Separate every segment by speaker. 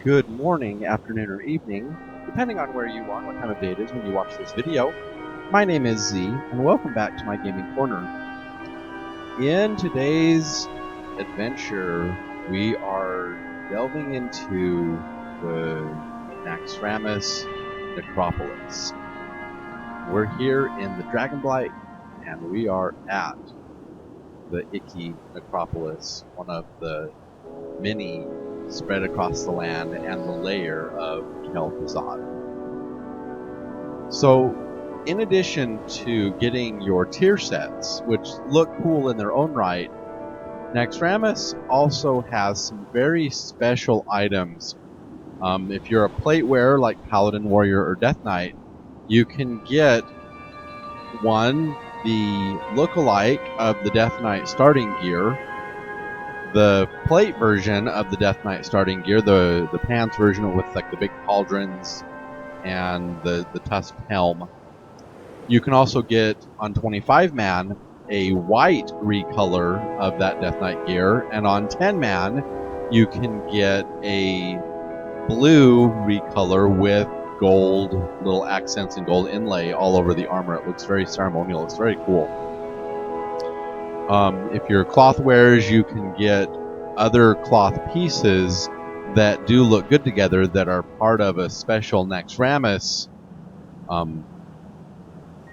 Speaker 1: good morning, afternoon, or evening, depending on where you are and what time of day it is when you watch this video. My name is Z, and welcome back to my gaming corner. In today's adventure, we are delving into the Naxxramas necropolis. We're here in the Dragonblight, and we are at the Icky necropolis, one of the many spread across the land and the lair of Kel'Thuzad. So, in addition to getting your tier sets, which look cool in their own right, Naxxramas also has some very special items. If you're a plate wearer like Paladin, Warrior, or Death Knight, you can get the lookalike of the Death Knight starting gear, the plate version of the Death Knight starting gear, the pants version with like the big pauldrons and the tusked helm. You can also get on 25-man a white recolor of that Death Knight gear, and on 10-man you can get a blue recolor with gold little accents and gold inlay all over the armor. It looks very ceremonial. It's very cool. If you're cloth wearers, you can get other cloth pieces that do look good together that are part of a special Naxxramas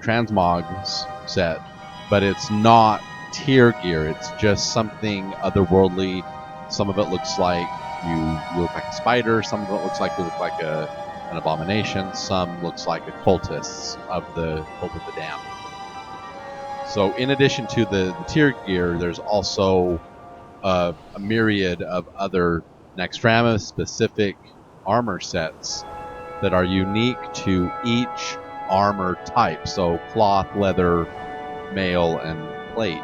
Speaker 1: Transmog set, but it's not tier gear. It's just something otherworldly. Some of it looks like you look like a spider. Some of it looks like you look like an abomination. Some looks like a cultists of the Cult of the Damned. So in addition to the tier gear, there's also a myriad of other Naxxramas specific armor sets that are unique to each armor type. So cloth, leather, mail, and plate.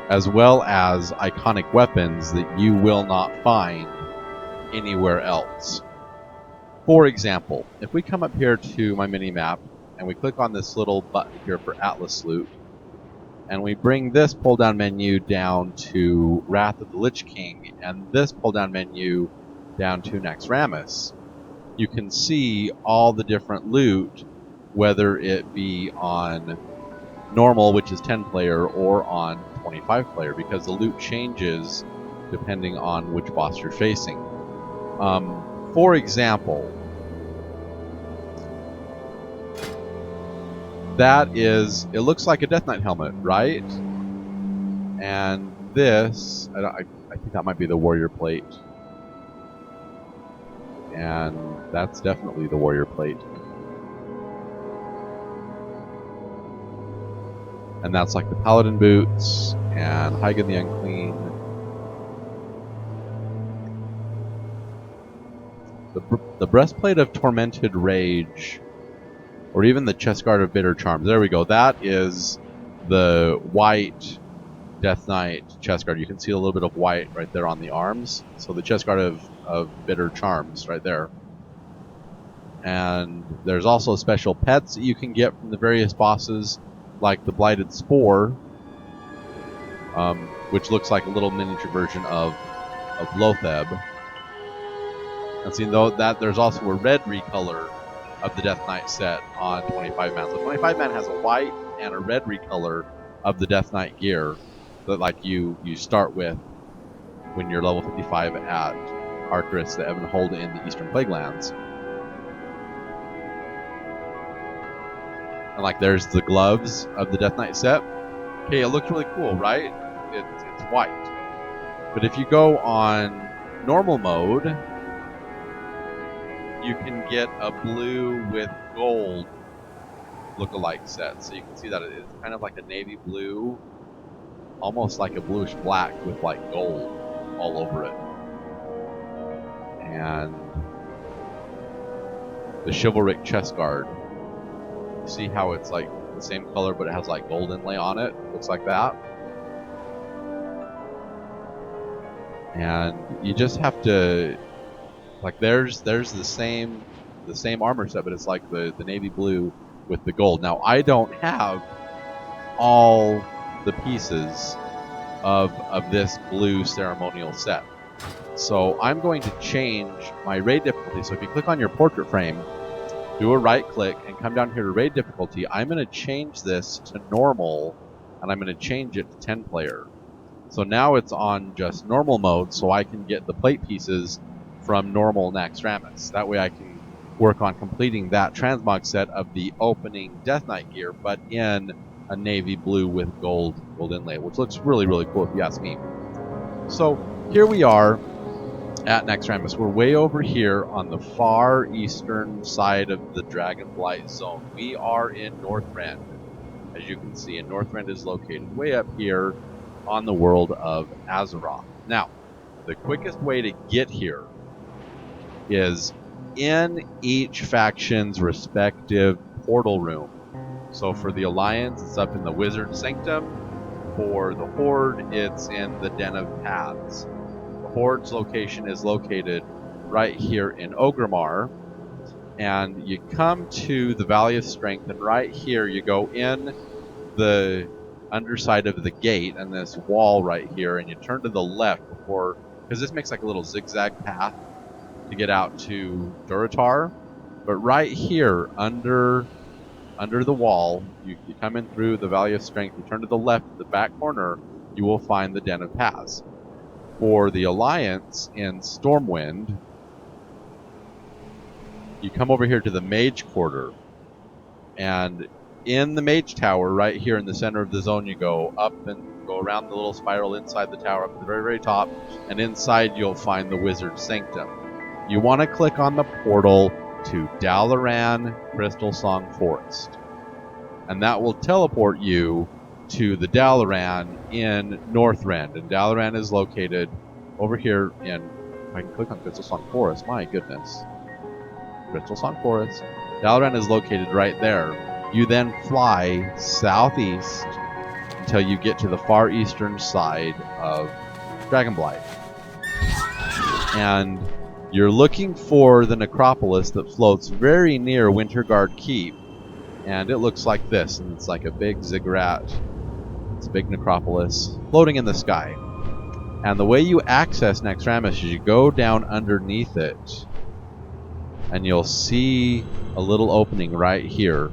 Speaker 1: As well as iconic weapons that you will not find anywhere else. For example, if we come up here to my mini-map and we click on this little button here for Atlas Loot, and we bring this pull-down menu down to Wrath of the Lich King, and this pull-down menu down to Naxxramas, you can see all the different loot, whether it be on normal, which is 10-player, or on 25-player, because the loot changes depending on which boss you're facing. For example, it looks like a Death Knight helmet, right? And this, I think that might be the warrior plate. And that's definitely the warrior plate. And that's like the paladin boots and Hygen the Unclean. The breastplate of Tormented Rage, or even the chestguard of Bitter Charms. There we go. That is the white Death Knight chestguard. You can see a little bit of white right there on the arms. So the chestguard of Bitter Charms right there. And there's also special pets that you can get from the various bosses, like the Blighted Spore, which looks like a little miniature version of Lotheb. And see, though, that there's also a red recolor of the Death Knight set on 25-man. So 25-man has a white and a red recolor of the Death Knight gear that like you start with when you're level 55 at Arcturus, the Ebon Hold in the Eastern Plaguelands. And like there's the gloves of the Death Knight set. Okay, it looks really cool, right? It's white. But if you go on normal mode, you can get a blue with gold look-alike set. So you can see that it's kind of like a navy blue, almost like a bluish black with like gold all over it. And the chivalric chest guard. You see how it's like the same color, but it has like gold inlay on it. Looks like that. And you just have to, like, there's the same armor set, but it's like the navy blue with the gold. Now I don't have all the pieces of this blue ceremonial set. So I'm going to change my raid difficulty. So if you click on your portrait frame, do a right click and come down here to raid difficulty, I'm going to change this to normal, and I'm going to change it to 10 player. So now it's on just normal mode, so I can get the plate pieces from normal Naxxramas. That way I can work on completing that transmog set of the opening Death Knight gear, but in a navy blue with gold inlay, which looks really, really cool if you ask me. So here we are at Naxxramas. We're way over here on the far eastern side of the Dragonblight zone. We are in Northrend, as you can see, and Northrend is located way up here on the world of Azeroth. Now, the quickest way to get here is in each faction's respective portal room. So for the Alliance, it's up in the Wizard Sanctum. For the Horde, it's in the Den of Paths. Horde's location is located right here in Orgrimmar, and you come to the Valley of Strength, and right here you go in the underside of the gate and this wall right here, and you turn to the left before, because this makes like a little zigzag path to get out to Durotar. But right here under the wall, you come in through the Valley of Strength, you turn to the left, the back corner, you will find the Den of Paths. For the Alliance in Stormwind, you come over here to the Mage Quarter, and in the Mage Tower, right here in the center of the zone, you go up and go around the little spiral inside the tower up to the very, very top, and inside you'll find the Wizard Sanctum. You want to click on the portal to Dalaran Crystal Song Forest, and that will teleport you to the Dalaran in Northrend, and Dalaran is located over here in, if I can click on Crystal Song Forest, my goodness, Crystal Song Forest. Dalaran is located right there. You then fly southeast until you get to the far eastern side of Dragonblight, and you're looking for the necropolis that floats very near Winterguard Keep, and it looks like this, and it's like a big ziggurat. It's a big necropolis floating in the sky. And the way you access Naxxramas is you go down underneath it, and you'll see a little opening right here.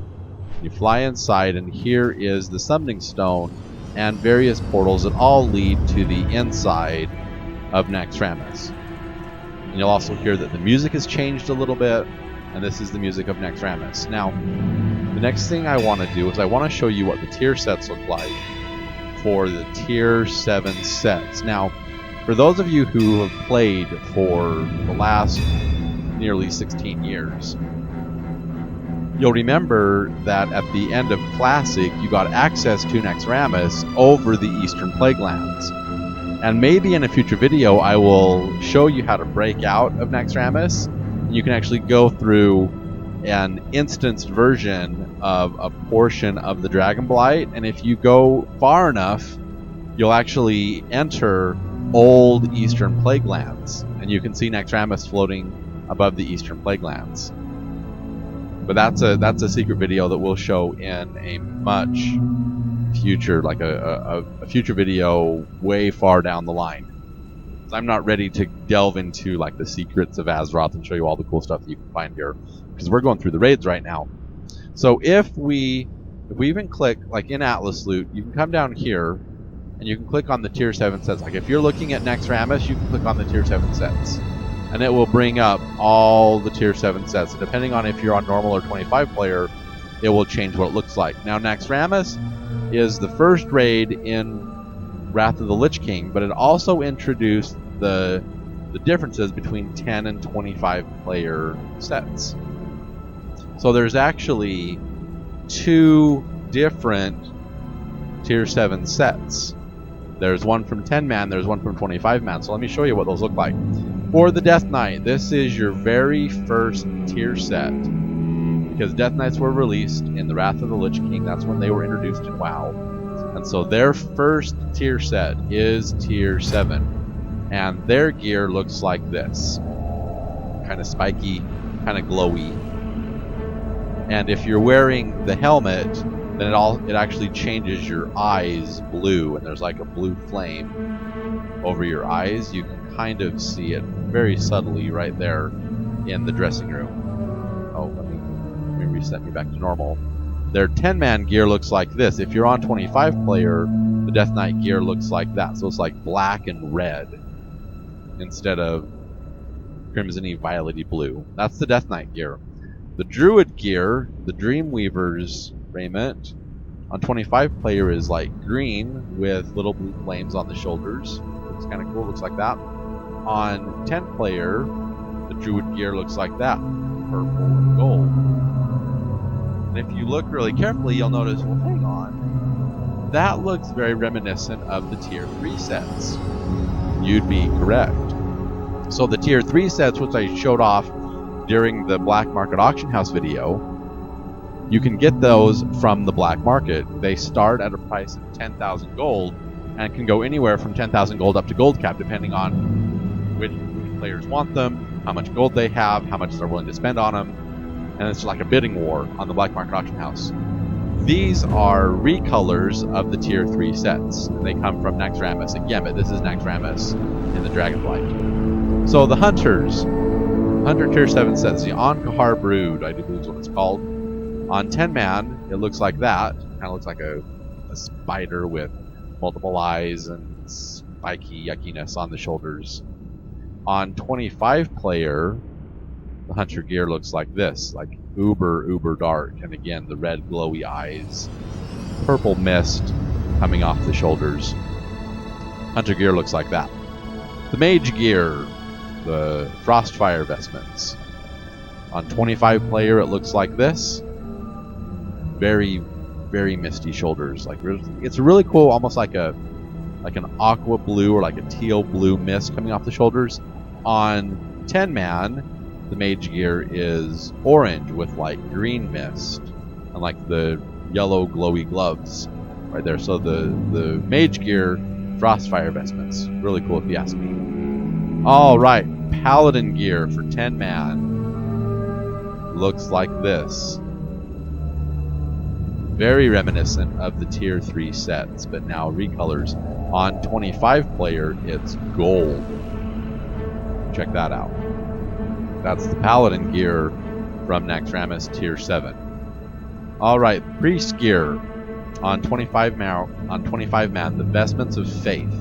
Speaker 1: You fly inside, and here is the summoning stone and various portals that all lead to the inside of Naxxramas. And you'll also hear that the music has changed a little bit, and this is the music of Naxxramas. Now, the next thing I want to do is I want to show you what the tier sets look like for the tier 7 sets. Now, for those of you who have played for the last nearly 16 years, you'll remember that at the end of Classic, you got access to Naxxramas over the Eastern Plaguelands. And maybe in a future video, I will show you how to break out of Naxxramas, and you can actually go through an instanced version of a portion of the Dragonblight, and if you go far enough, you'll actually enter old Eastern Plaguelands, and you can see Naxxramas floating above the Eastern Plaguelands. But that's a secret video that we'll show in a much future, like a future video way far down the line. I'm not ready to delve into like the secrets of Azeroth and show you all the cool stuff that you can find here, because we're going through the raids right now. So if we even click, like in Atlas Loot, you can come down here and you can click on the tier 7 sets. Like if you're looking at Naxxramas, you can click on the tier 7 sets, and it will bring up all the tier 7 sets. And depending on if you're on normal or 25 player, it will change what it looks like. Now, Naxxramas is the first raid in Wrath of the Lich King, but it also introduced the differences between 10 and 25 player sets. So there's actually 2 different tier 7 sets. There's one from 10 man, there's one from 25 man. So let me show you what those look like. For the Death Knight, this is your very first tier set, because Death Knights were released in the Wrath of the Lich King. That's when they were introduced in WoW. And so their first tier set is tier 7. And their gear looks like this. Kind of spiky, kind of glowy. And if you're wearing the helmet, then it actually changes your eyes blue, and there's like a blue flame over your eyes. You can kind of see it very subtly right there in the dressing room. Oh, let me reset me back to normal. Their 10-man gear looks like this. If you're on 25 player, the Death Knight gear looks like that. So it's like black and red instead of crimson-y, violet-y blue. That's the Death Knight gear. The Druid gear, the Dreamweaver's raiment, on 25 player is like green with little blue flames on the shoulders. Looks kind of cool, looks like that. On 10 player, the Druid gear looks like that, purple and gold. And if you look really carefully, you'll notice, well, hang on, that looks very reminiscent of the Tier 3 sets. You'd be correct. So the Tier 3 sets, which I showed off during the Black Market Auction House video, you can get those from the black market. They start at a price of 10,000 gold and can go anywhere from 10,000 gold up to gold cap, depending on which players want them, how much gold they have, how much they're willing to spend on them. And it's like a bidding war on the Black Market Auction House. These are recolors of the Tier 3 sets, and they come from Naxxramas. Again, but this is Naxxramas in the Dragonflight. So the Hunters. Hunter Tier 7 sets, the Ank'Ahar Brood, I do believe is what it's called. On 10-man, it looks like that. Kind of looks like a spider with multiple eyes and spiky yuckiness on the shoulders. On 25 player, the Hunter gear looks like this, like uber dark, and again the red glowy eyes, purple mist coming off the shoulders. Hunter gear looks like that. The Mage gear, the Frostfire vestments. On 25 player, it looks like this. Very misty shoulders. Like it's really cool, almost like an aqua blue or like a teal blue mist coming off the shoulders. On 10-man, the Mage gear is orange with like green mist and like the yellow glowy gloves right there. So the Mage gear, Frostfire vestments. Really cool if you ask me. All right, Paladin gear for 10-man looks like this. Very reminiscent of the Tier 3 sets, but now recolors. On 25 player, it's gold. Check that out. That's the Paladin gear from Naxxramas Tier 7. All right, Priest gear on 25 man, the Vestments of Faith,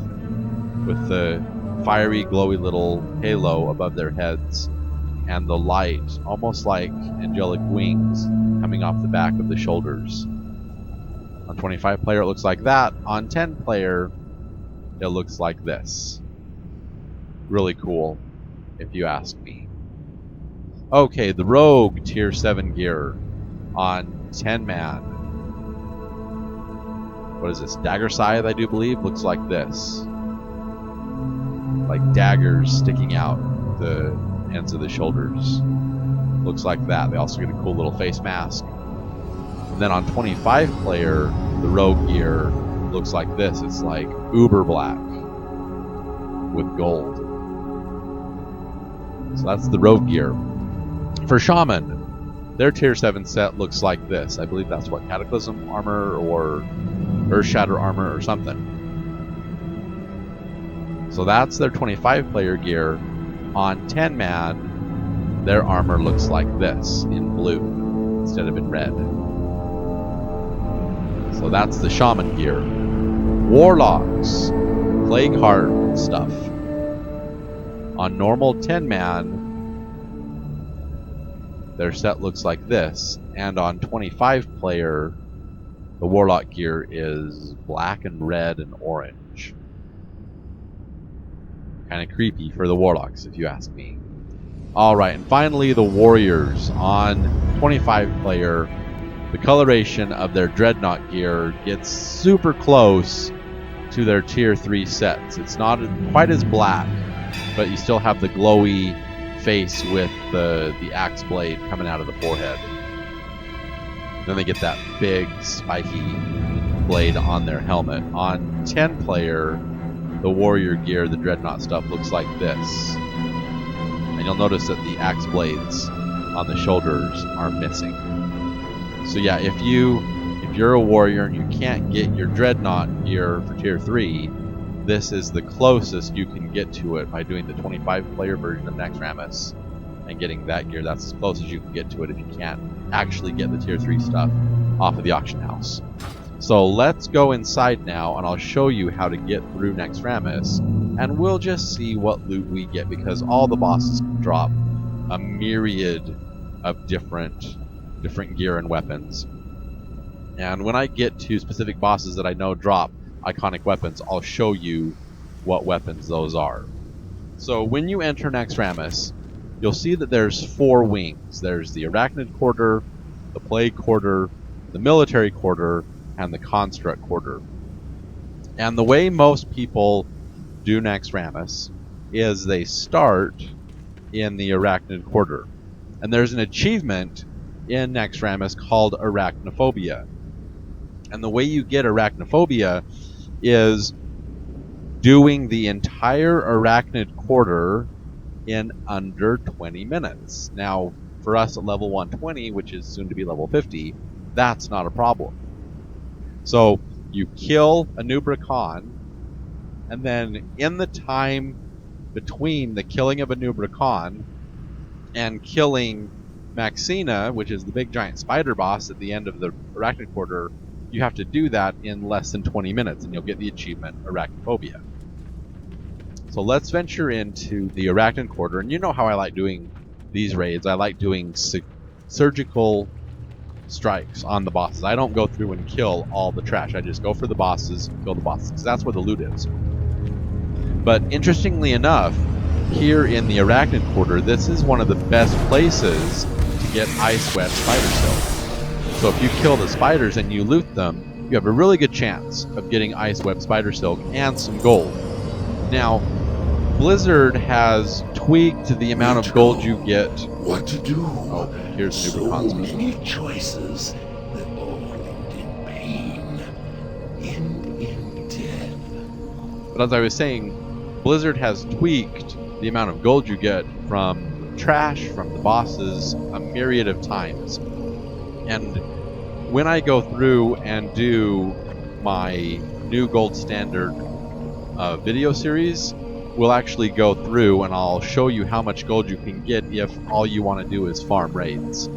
Speaker 1: with the fiery, glowy little halo above their heads, and the light, almost like angelic wings, coming off the back of the shoulders. On 25 player, it looks like that. On 10 player, it looks like this. Really cool, if you ask me. Okay, the Rogue Tier 7 gear on 10-man. What is this? Dagger Scythe, I do believe, looks like this. Like daggers sticking out the ends of the shoulders. Looks like that. They also get a cool little face mask. And then on 25 player, the Rogue gear looks like this. It's like uber black with gold. So that's the Rogue gear. For Shaman, their Tier 7 set looks like this. I believe that's what, Cataclysm armor or Earthshatter armor or something. So that's their 25 player gear. On 10-man, their armor looks like this in blue instead of in red. So that's the Shaman gear. Warlocks, Plagueheart stuff. On normal 10-man, their set looks like this, and on 25 player, the Warlock gear is black and red and orange. Kind of creepy for the Warlocks, if you ask me. Alright, and finally the Warriors. On 25 player, the coloration of their Dreadnought gear gets super close to their Tier 3 sets. It's not quite as black, but you still have the glowy face with the axe blade coming out of the forehead. Then they get that big spiky blade on their helmet. On 10 player, the warrior gear, the dreadnought stuff, looks like this. And you'll notice that the axe blades on the shoulders are missing. So yeah, if you you're a warrior and you can't get your dreadnought gear for tier 3, this is the closest you can get to it by doing the 25-player version of Naxxramas and getting that gear. That's as close as you can get to it if you can't actually get the tier 3 stuff off of the auction house. So let's go inside now, and I'll show you how to get through Naxxramas, and we'll just see what loot we get, because all the bosses drop a myriad of different gear and weapons. And when I get to specific bosses that I know drop iconic weapons, I'll show you what weapons those are. So when you enter Naxxramas, you'll see that there's 4 wings. There's the Arachnid Quarter, the Plague Quarter, the Military Quarter, and the Construct Quarter. And the way most people do Naxxramas is they start in the Arachnid Quarter. And there's an achievement in Naxxramas called Arachnophobia. And the way you get Arachnophobia is doing the entire Arachnid Quarter in under 20 minutes. Now, for us at level 120, which is soon to be level 50, that's not a problem. So you kill Anubra Khan, and then in the time between the killing of Anubra Khan and killing Maxina, which is the big giant spider boss at the end of the Arachnid Quarter, you have to do that in less than 20 minutes, and you'll get the achievement Arachnophobia. So let's venture into the Arachnid Quarter, and you know how I like doing these raids. I like doing surgical strikes on the bosses. I don't go through and kill all the trash. I just go for the bosses, kill the bosses, because that's where the loot is. But interestingly enough, here in the Arachnid Quarter, this is one of the best places to get Ice Web Spider Silk. So if you kill the spiders and you loot them, you have a really good chance of getting Ice Web Spider Silk and some gold. Now, Blizzard has tweaked the amount of gold you get.
Speaker 2: What to do?
Speaker 1: Oh, here's
Speaker 2: so
Speaker 1: Nuber
Speaker 2: many choices that all end in pain, end in death.
Speaker 1: But as I was saying, Blizzard has tweaked the amount of gold you get from trash, from the bosses, a myriad of times. And when I go through and do my new gold standard video series, we'll actually go through and I'll show you how much gold you can get if all you want to do is farm raids.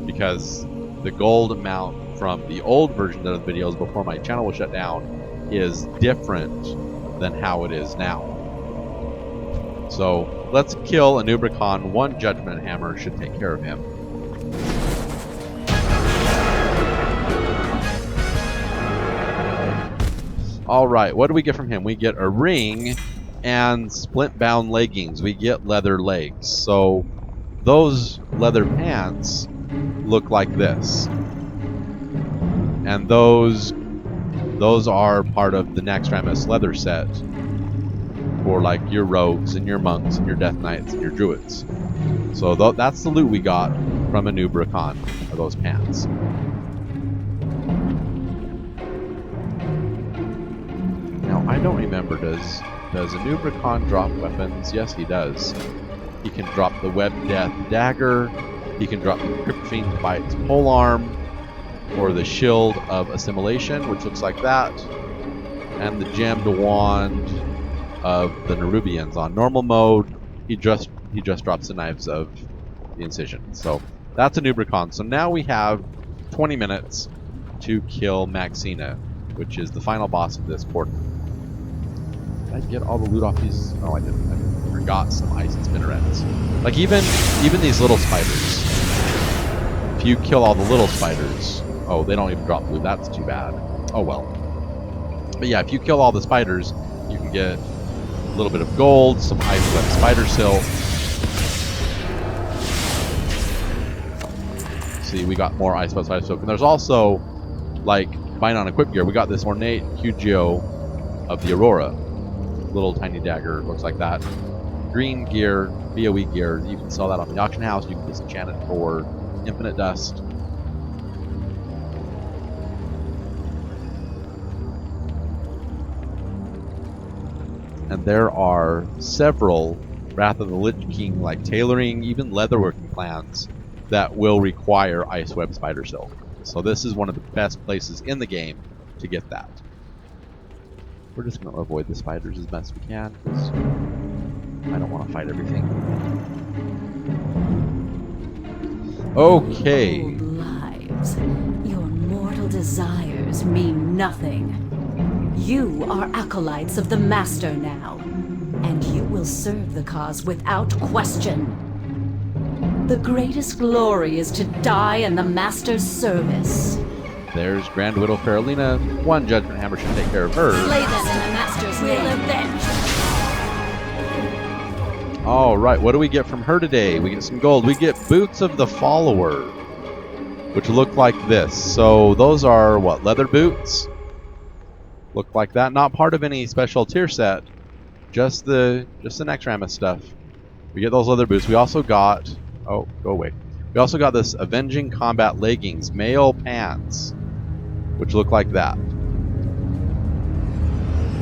Speaker 1: Because the gold amount from the old version of the videos before my channel was shut down is different than how it is now. So let's kill Anubra Khan. 1 Judgment Hammer should take care of him. Alright, what do we get from him? We get a ring and splint-bound leggings. We get leather legs. So those leather pants look like this. And those are part of the Naxxramas leather set for like your rogues and your monks and your death knights and your druids. So that's the loot we got from Anubra Khan, are those pants. Now I don't remember, does Anubra Khan drop weapons? Yes, he does. He can drop the Web Death Dagger, he can drop the Crypt Fiend Bite's polearm, or the Shield of Assimilation, which looks like that, and the Gemmed Wand of the Nerubians. On normal mode, he just drops the Knives of the Incision. So that's Anubra Khan. So now we have 20 minutes to kill Maxina, which is the final boss of this quarter. Did I get all the loot off these? Oh, I didn't. I forgot some ice and spinnerets. Like even these little spiders. If you kill all the little spiders, oh, they don't even drop loot. That's too bad. Oh well. But yeah, if you kill all the spiders, you can get a little bit of gold, some Ice Web Spider Silk. See, we got more Ice Web Spider Silk, and there's also like buying on equip gear. We got this ornate Hugio of the Aurora. Little tiny dagger, looks like that. Green gear, BOE gear. You can sell that on the auction house. You can disenchant it for infinite dust. And there are several Wrath of the Lich King like tailoring, even leatherworking plans that will require Ice Web Spider Silk. So this is one of the best places in the game to get that. We're just going to avoid the spiders as best we can, because I don't want to fight everything. Okay.
Speaker 3: Your old lives, your mortal desires mean nothing. You are acolytes of the Master now, and you will serve the cause without question. The greatest glory is to die in the Master's service.
Speaker 1: There's Grand Widow Faralina. One Judgment Hammer should take care of her.
Speaker 3: Slay them in the Master's name. Avenge.
Speaker 1: Alright, what do we get from her today? We get some gold. We get Boots of the Follower, which look like this. So those are, what, leather boots? Look like that. Not part of any special tier set. Just the Naxxramas stuff. We get those leather boots. We also got... Oh, go away. We also got this Avenging Combat Leggings, male pants, which look like that.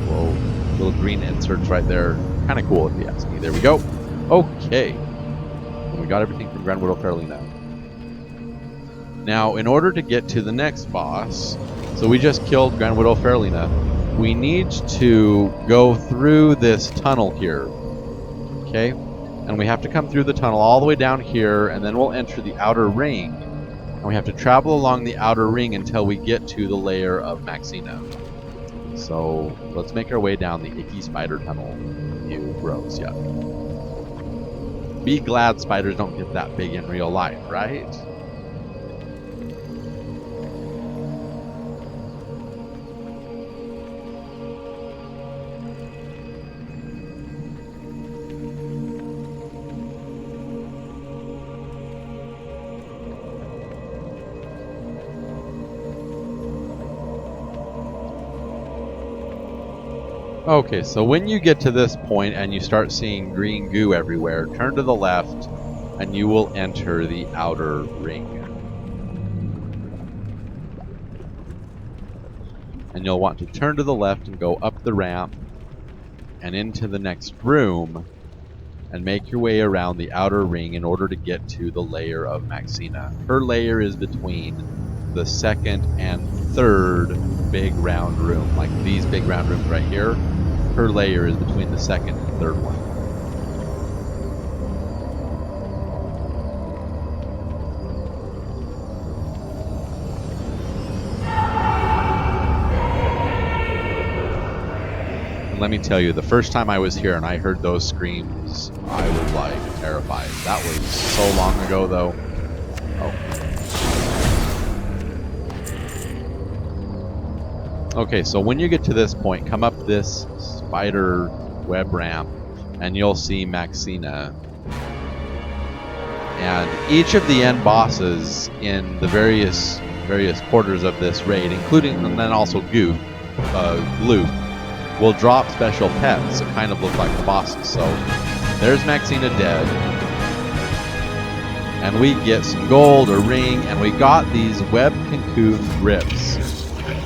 Speaker 1: Whoa, little green inserts right there. Kind of cool if you ask me. There we go. Okay. And we got everything from Grand Widow Faralina. Now, in order to get to the next boss, so we just killed Grand Widow Faralina, we need to go through this tunnel here. Okay? And we have to come through the tunnel all the way down here, and then we'll enter the outer ring. And we have to travel along the outer ring until we get to the lair of Maxina. So let's make our way down the icky spider tunnel. Ew, gross, yeah. Be glad spiders don't get that big in real life, right? Okay, so when you get to this point and you start seeing green goo everywhere, turn to the left and you will enter the outer ring. And you'll want to turn to the left and go up the ramp and into the next room and make your way around the outer ring in order to get to the lair of Maxina. Her lair is between the second and third big round room, like these big round rooms right here. Her lair is between the second and third one. And let me tell you, the first time I was here and I heard those screams, I was like terrified. That was so long ago though. Oh. Okay, so when you get to this point, come up this spider web ramp and you'll see Maxina. And each of the end bosses in the various quarters of this raid, including and then also Glue, will drop special pets that kind of look like the bosses. So there's Maxina dead. And we get some gold, a ring, and we got these web cocoon grips.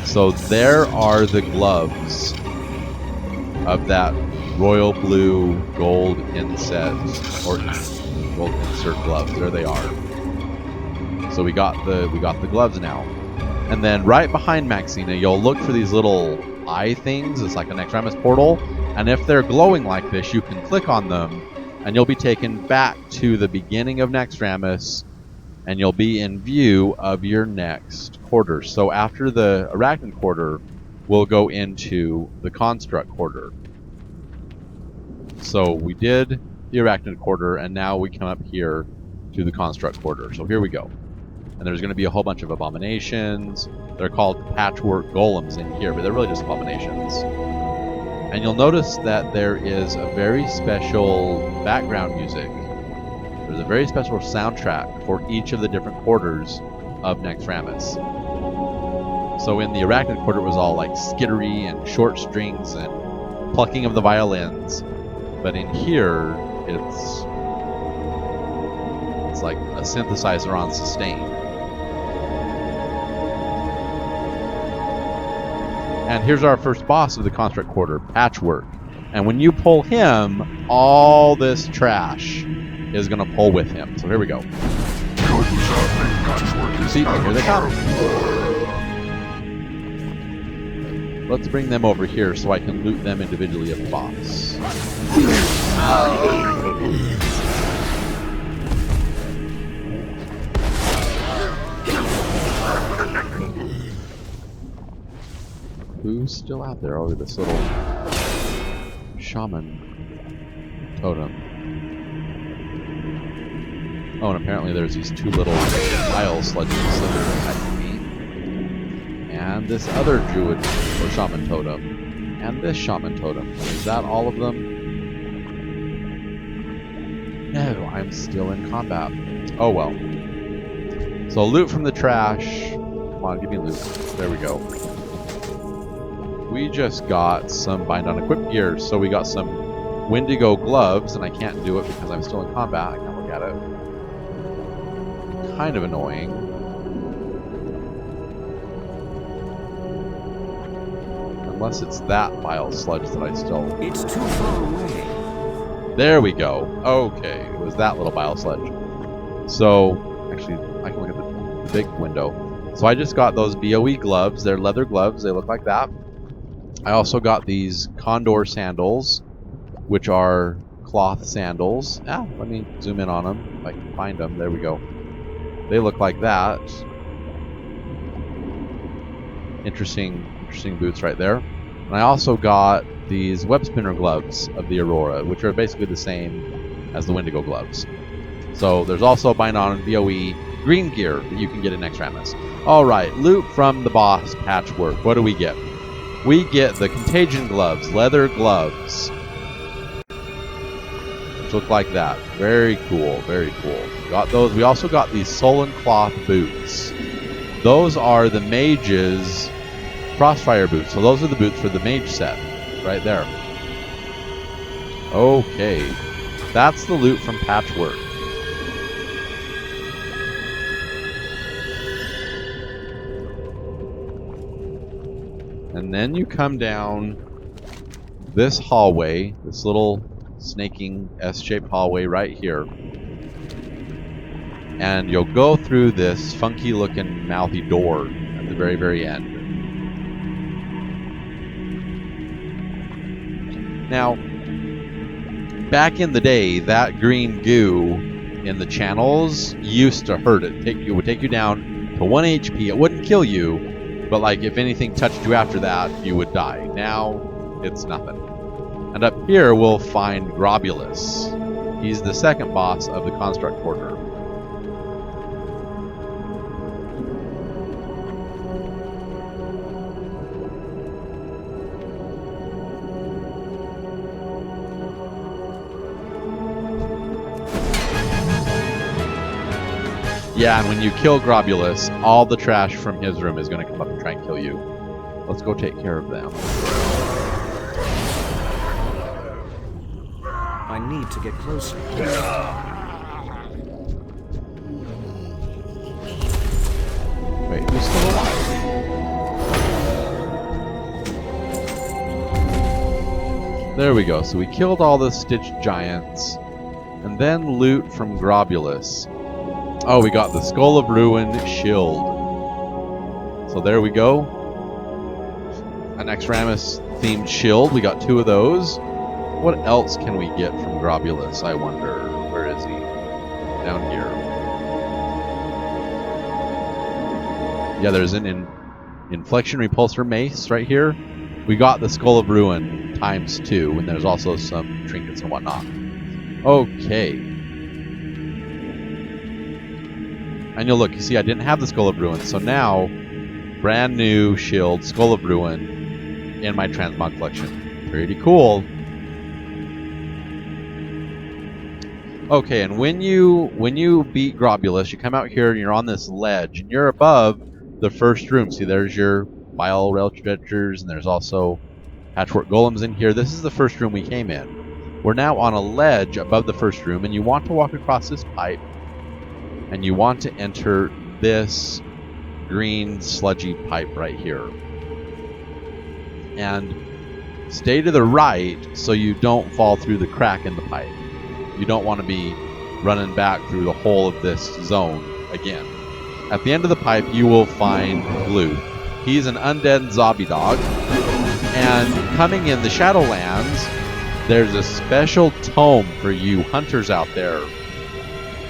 Speaker 1: So there are the gloves of that royal blue gold inset or gold insert gloves. There they are. So we got the gloves now. And then right behind Maxina, you'll look for these little eye things. It's like a Naxxramas portal. And if they're glowing like this, you can click on them and you'll be taken back to the beginning of Naxxramas and you'll be in view of your next quarter. So after the Arachnid quarter, we'll go into the Construct quarter. So we did the Arachnid quarter, and now we come up here to the Construct quarter. So here we go. And there's going to be a whole bunch of abominations. They're called patchwork golems in here, but they're really just abominations. And you'll notice that there is a very special background music. There's a very special soundtrack for each of the different quarters of Naxxramas. So in the Arachnid quarter, it was all like skittery and short strings and plucking of the violins. But in here, it's like a synthesizer on sustain. And here's our first boss of the Construct quarter, Patchwork. And when you pull him, all this trash is going to pull with him. So here we go.
Speaker 2: Kel'Thuzad made Patchwork
Speaker 1: See, here they come. Let's bring them over here so I can loot them individually at the boss. Who's still out there? Oh, this little shaman totem. Oh, and apparently there's these two little bile sludges that are attacking me. And this other druid or shaman totem. And this shaman totem. Is that all of them? No, I'm still in combat. Oh well. So loot from the trash. Come on, give me loot. There we go. We just got some bind on equipped gear. So we got some Wendigo gloves, and I can't do it because I'm still in combat. I can't look at it. Kind of annoying. Unless it's that bile sludge that I still...
Speaker 4: It's too far away.
Speaker 1: There we go. Okay, it was that little bile sludge. So, actually, I can look at the big window. So I just got those BOE gloves. They're leather gloves. They look like that. I also got these condor sandals, which are cloth sandals. Let me zoom in on them if I can find them. There we go. They look like that. Interesting boots right there. And I also got these web spinner gloves of the Aurora, which are basically the same as the Wendigo gloves. So there's also bind on BOE green gear that you can get in Naxxramas. Alright, loot from the boss patchwork. What do we get? We get the contagion gloves, leather gloves. Which look like that. Very cool, very cool. Got those. We also got these Sullen cloth boots. Those are the mage's crossfire boots. So those are the boots for the mage set. Right there. Okay. That's the loot from patchwork. And then you come down this hallway, this little snaking S-shaped hallway right here. And you'll go through this funky looking mouthy door at the very, very end. Now, back in the day, that green goo in the channels used to hurt it. It would take you down to 1 HP. It wouldn't kill you. But like if anything touched you after that, you would die. Now, it's nothing. And up here, we'll find Grobulus. He's the second boss of the Construct Quarter. Yeah, and when you kill Grobulus, all the trash from his room is going to come up and try and kill you. Let's go take care of them.
Speaker 4: I need to get closer.
Speaker 1: Wait, who's still alive? There we go. So we killed all the Stitched Giants. And then loot from Grobulus. Oh, we got the Skull of Ruin shield. So there we go. An Naxxramas themed shield. We got 2 of those. What else can we get from Grobulus, I wonder? Where is he? Down here. Yeah, there's an Inflection Repulsor Mace right here. We got the Skull of Ruin ×2, and there's also some trinkets and whatnot. Okay. And you'll look, you see I didn't have the Skull of Ruin, so now, brand new shield, Skull of Ruin, in my Transmog collection. Pretty cool. Okay, and when you beat Grobulus, you come out here and you're on this ledge, and you're above the first room. See, there's your Bile Relchers, and there's also Patchwork Golems in here. This is the first room we came in. We're now on a ledge above the first room, and you want to walk across this pipe, and you want to enter this green sludgy pipe right here. And stay to the right so you don't fall through the crack in the pipe. You don't want to be running back through the whole of this zone again. at the end of the pipe, you will find Glue. He's an undead zombie dog. And coming in the Shadowlands, there's a special tome for you hunters out there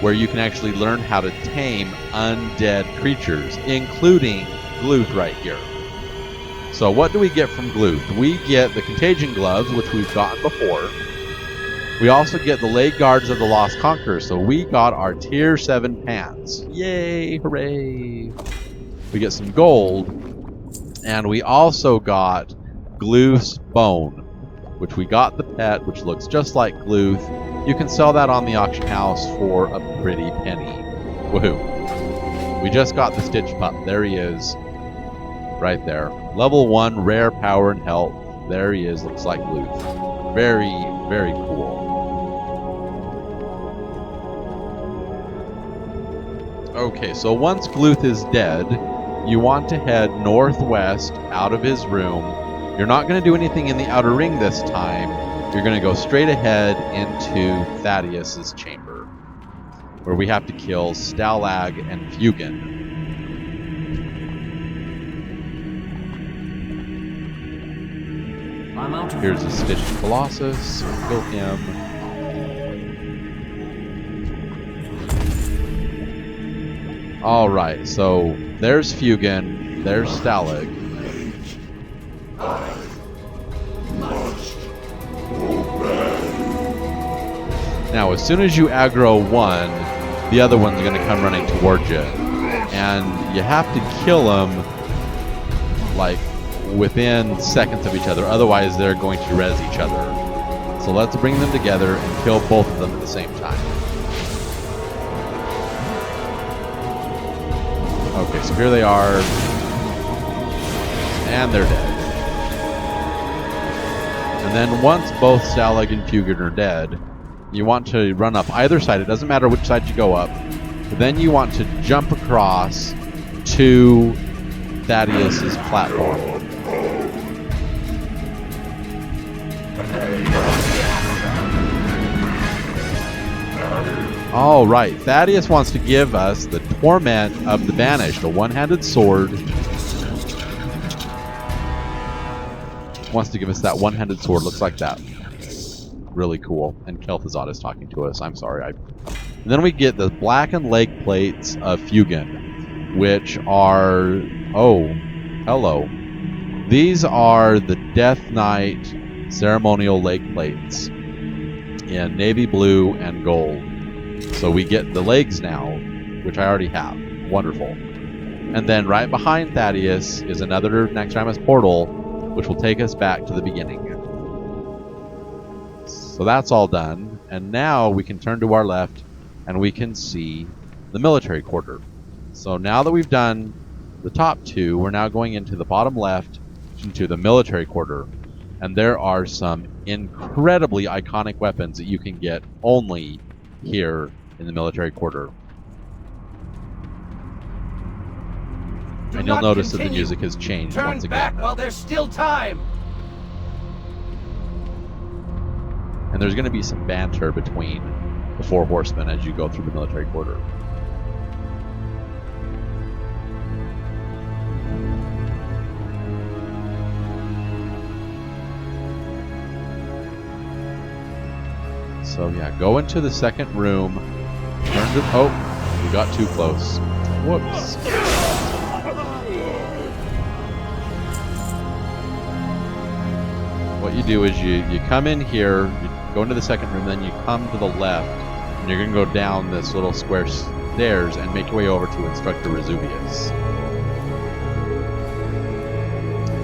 Speaker 1: where you can actually learn how to tame undead creatures, including Gluth right here. So what do we get from Gluth? We get the Contagion Gloves, which we've gotten before. We also get the Leg Guards of the Lost Conqueror, so we got our Tier 7 pants. Yay, hooray! We get some gold, and we also got Gluth's Bone, which we got the pet, which looks just like Gluth. You can sell that on the auction house for a pretty penny. Woohoo. We just got the Stitch Pup. There he is. Right there. Level 1, rare power and health. There he is. Looks like Gluth. Very, very cool. Okay, so once Gluth is dead, you want to head northwest out of his room. You're not going to do anything in the outer ring this time. You're going to go straight ahead into Thaddeus's chamber, where we have to kill Stalag and Fugan.
Speaker 4: I'm out of
Speaker 1: Here's a Stitched Colossus. Kill him. Alright, so there's Fugan. There's Stalag. Now, as soon as you aggro one, the other one's going to come running towards you. And you have to kill them, like, within seconds of each other. Otherwise, they're going to res each other. So let's bring them together and kill both of them at the same time. Okay, so here they are. And they're dead. And then once both Stalag and Fugan are dead, you want to run up either side. It doesn't matter which side you go up. But then you want to jump across to Thaddeus's platform. All right, Thaddeus wants to give us the Torment of the Banished, a one-handed sword. Wants to give us that one-handed sword. Looks like that. Really cool. And Kel'Thuzad is talking to us. I'm sorry. And then we get the blackened leg plates of Fugan, which are... Oh, hello. These are the Death Knight ceremonial leg plates in navy blue and gold. So we get the legs now, which I already have. Wonderful. And then right behind Thaddeus is another Naxxramas portal, which will take us back to the beginning. So that's all done. And now we can turn to our left and we can see the military quarter. So now that we've done the top two, we're now going into the bottom left into the military quarter. And there are some incredibly iconic weapons that you can get only here in the military quarter. And you'll notice that the music has changed once again.
Speaker 5: Turn back while there's still time!
Speaker 1: And there's going to be some banter between the four horsemen as you go through the military quarter. So yeah, go into the second room. Turn to... Oh, we got too close. Whoops. What you do is you come in here, you go into the second room, then you come to the left, and you're going to go down this little square stairs and make your way over to Instructor Resuvius.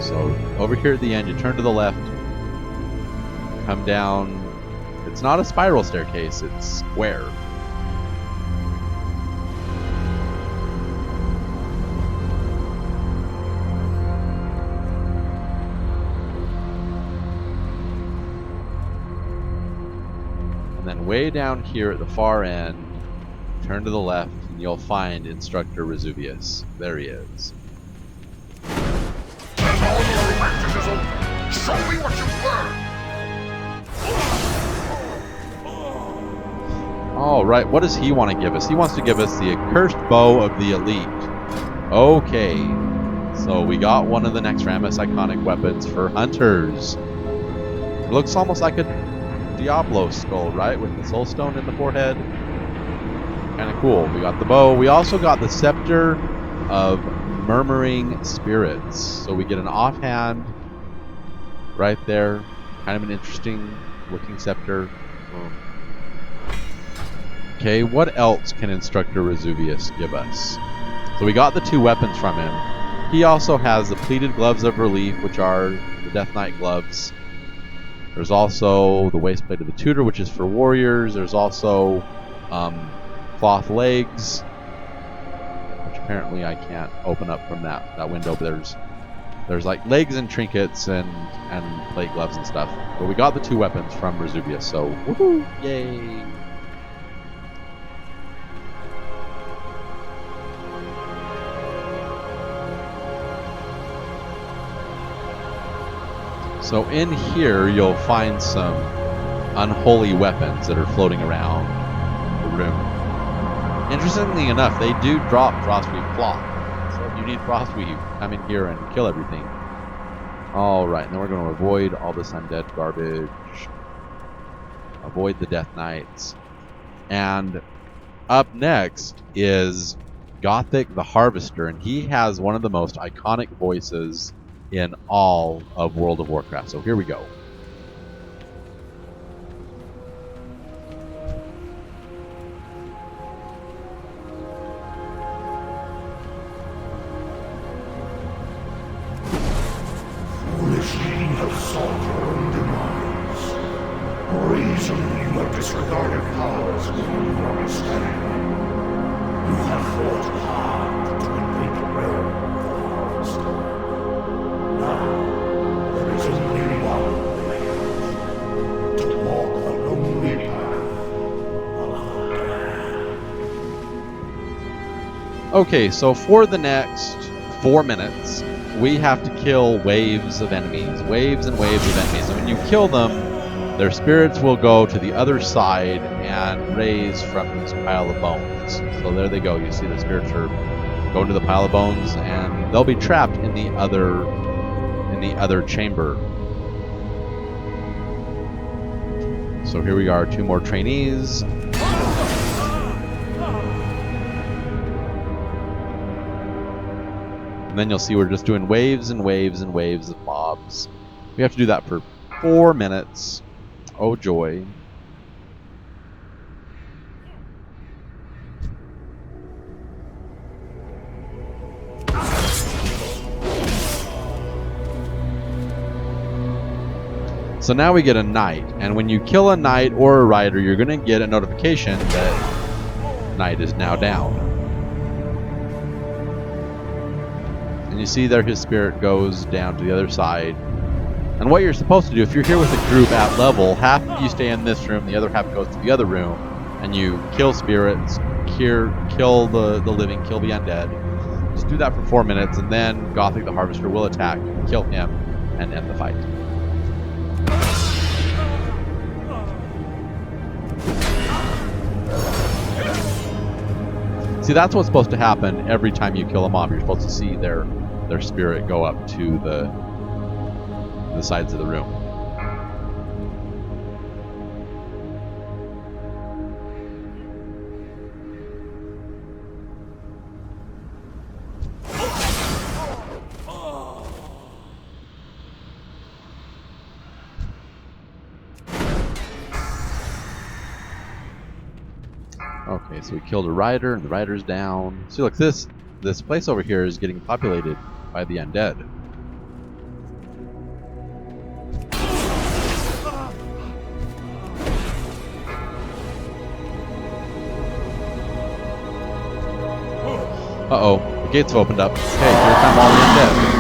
Speaker 1: So over here at the end, you turn to the left, come down. It's not a spiral staircase, it's square. And then way down here at the far end, turn to the left and you'll find Instructor Resuvius. There he is.
Speaker 2: Show me what you've learned!
Speaker 1: All right, what does he want to give us? He wants to give us the Accursed Bow of the Elite. Okay, so we got one of the Naxxramas iconic weapons for hunters. It looks almost like a Diablo skull, right? With the soul stone in the forehead. Kind of cool. We got the bow. We also got the scepter of murmuring spirits. So we get an offhand right there. Kind of an interesting looking scepter. Okay, what else can Instructor Resuvius give us? So we got the 2 weapons from him. He also has the pleated gloves of relief, which are the Death Knight gloves. There's also the waistplate of the Tutor, which is for warriors. There's also cloth legs, which apparently I can't open up from that window, but there's like legs and trinkets and plate gloves and stuff. But we got the 2 weapons from Resuvius, so woohoo! Yay! So in here, you'll find some unholy weapons that are floating around the room. Interestingly enough, they do drop Frostweave cloth. So if you need Frostweave, come in here and kill everything. Alright, now we're going to avoid all this undead garbage. Avoid the Death Knights. And up next is Gothic the Harvester, and he has one of the most iconic voices in all of World of Warcraft. So here we go.
Speaker 2: Foolishly you have sought your own demise. Brazenly you have disregarded powers beyond your understanding. You have fought hard to invade the realm of the Harvester. Now, there is only one way: to walk the lonely path.
Speaker 1: Okay, so for the next 4 minutes, we have to kill waves of enemies. Waves and waves of enemies. And when you kill them, their spirits will go to the other side and raise from this pile of bones. So there they go. You see the spirits are going to the pile of bones, and they'll be trapped in the other chamber. So here we are, 2 more trainees. And then you'll see we're just doing waves and waves and waves of mobs. We have to do that for 4 minutes. Oh joy. So now we get a knight, and when you kill a knight or a rider, you're going to get a notification that knight is now down. And you see there his spirit goes down to the other side. And what you're supposed to do, if you're here with a group at level, half of you stay in this room, the other half goes to the other room, and you kill spirits, kill the living, kill the undead. Just do that for 4 minutes, and then Gothic the Harvester will attack, kill him, and end the fight. See, that's what's supposed to happen every time you kill a mob. You're supposed to see their spirit go up to the sides of the room. Okay, so we killed a rider, and the rider's down. See, look, this place over here is getting populated by the undead. Uh-oh, the gates have opened up. Okay, here come all the undead.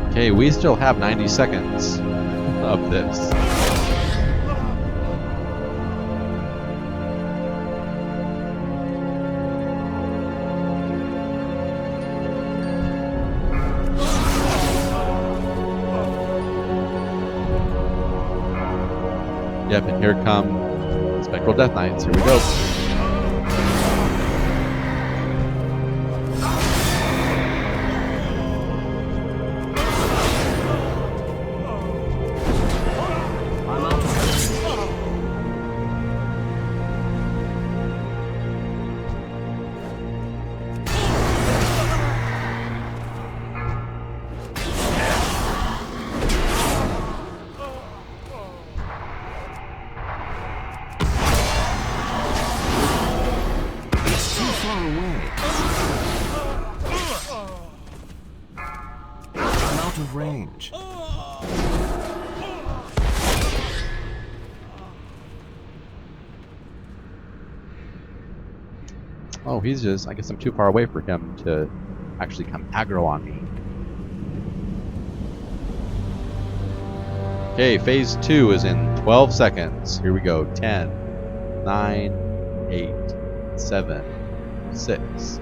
Speaker 1: Okay, we still have 90 seconds of this. Here come Spectral Death Knights. Here we go.
Speaker 4: I'm out of range. It's too far away. I'm out of range.
Speaker 1: Oh, he's just, I guess I'm too far away for him to actually come aggro on me. Okay, phase 2 is in 12 seconds. Here we go. 10, 9, 8, 7, 6,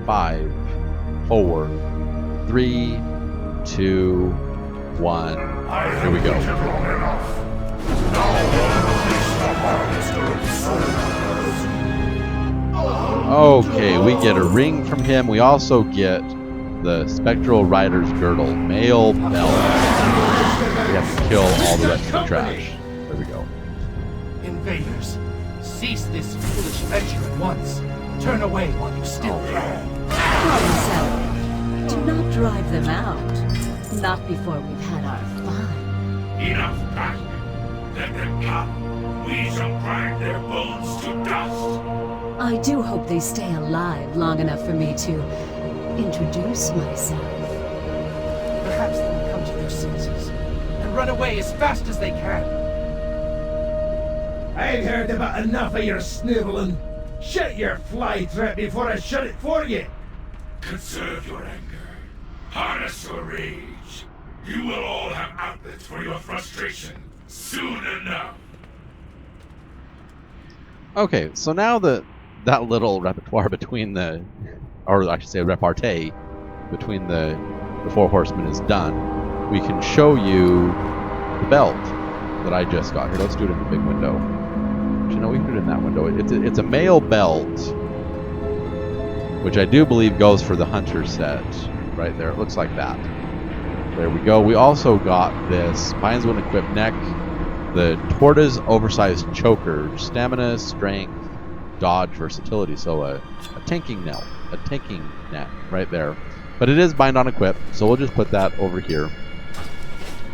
Speaker 1: 5, 4, 3, 2, 1. Here we go.
Speaker 2: Long enough. Now release the harvester of souls.
Speaker 1: Okay, we get a ring from him. We also get the Spectral Rider's Girdle, male belt. We have to kill all the rest of the trash. There we go.
Speaker 5: Invaders, cease this foolish venture at once. Turn away while you still can.
Speaker 3: Mademoiselle, do not drive them out. Not before we've had our fun.
Speaker 2: Enough passion. Let them come. We shall grind their bones to dust.
Speaker 3: I do hope they stay alive long enough for me to introduce myself.
Speaker 5: Perhaps they will come to their senses and run away as fast as they can.
Speaker 6: I've heard about enough of your sniveling. Shut your fly trap before I shut it for you.
Speaker 2: Conserve your anger. Harness your rage. You will all have outlets for your frustration soon enough.
Speaker 1: Okay, so now that little repertoire between the, or I should say repartee between the 4 horsemen is done, we can show you the belt that I just got. Here, let's do it in the big window. Actually, no, we can do it in that window. It's a male belt, which I do believe goes for the hunter set right there. It looks like that. There we go. We also got this binds when equipped neck, the Tortoise oversized choker, stamina, strength, dodge, versatility. So a tanking neck right there. But it is bind on equip, so we'll just put that over here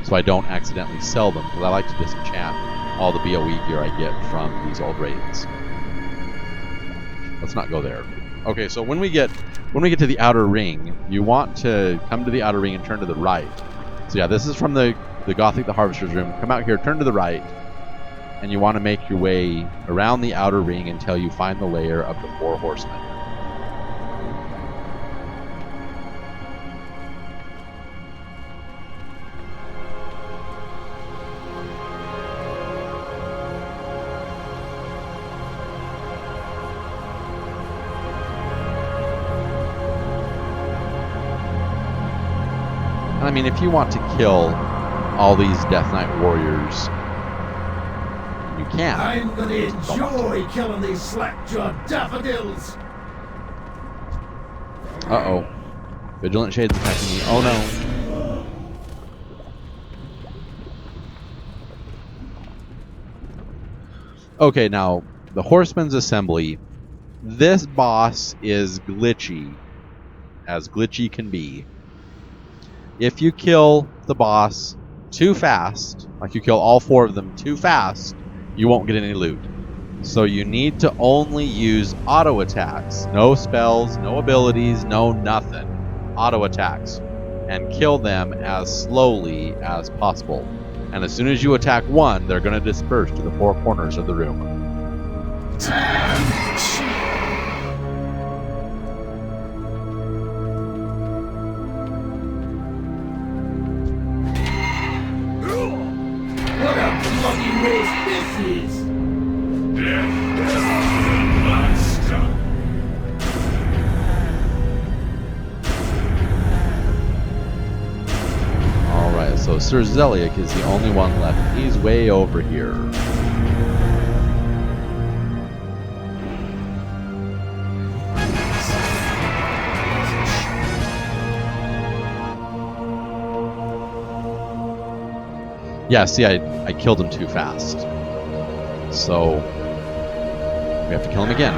Speaker 1: so I don't accidentally sell them, because I like to disenchant all the BOE gear I get from these old raids. Let's not go there. Okay, so when we get to the outer ring, you want to come to the outer ring and turn to the right. So yeah, this is from the Gothic the Harvester's room. Come out here, turn to the right, and you want to make your way around the outer ring until you find the lair of the 4 horsemen. And I mean, if you want to kill all these Death Knight warriors, you can.
Speaker 6: I'm gonna enjoy killing these slack-jawed daffodils.
Speaker 1: Uh-oh. Vigilant Shade's attacking me. Oh no. Okay, now, the Horseman's Assembly. This boss is glitchy. As glitchy can be. If you kill the boss too fast, like you kill all 4 of them too fast, you won't get any loot. So you need to only use auto attacks. No spells, no abilities, no nothing. Auto attacks. And kill them as slowly as possible. And as soon as you attack one, they're going to disperse to the 4 corners of the room.
Speaker 6: What a bloody race this is!
Speaker 1: Alright, so Sir Zeliek is the only one left. He's way over here. Yeah, see, I killed him too fast. So we have to kill him again.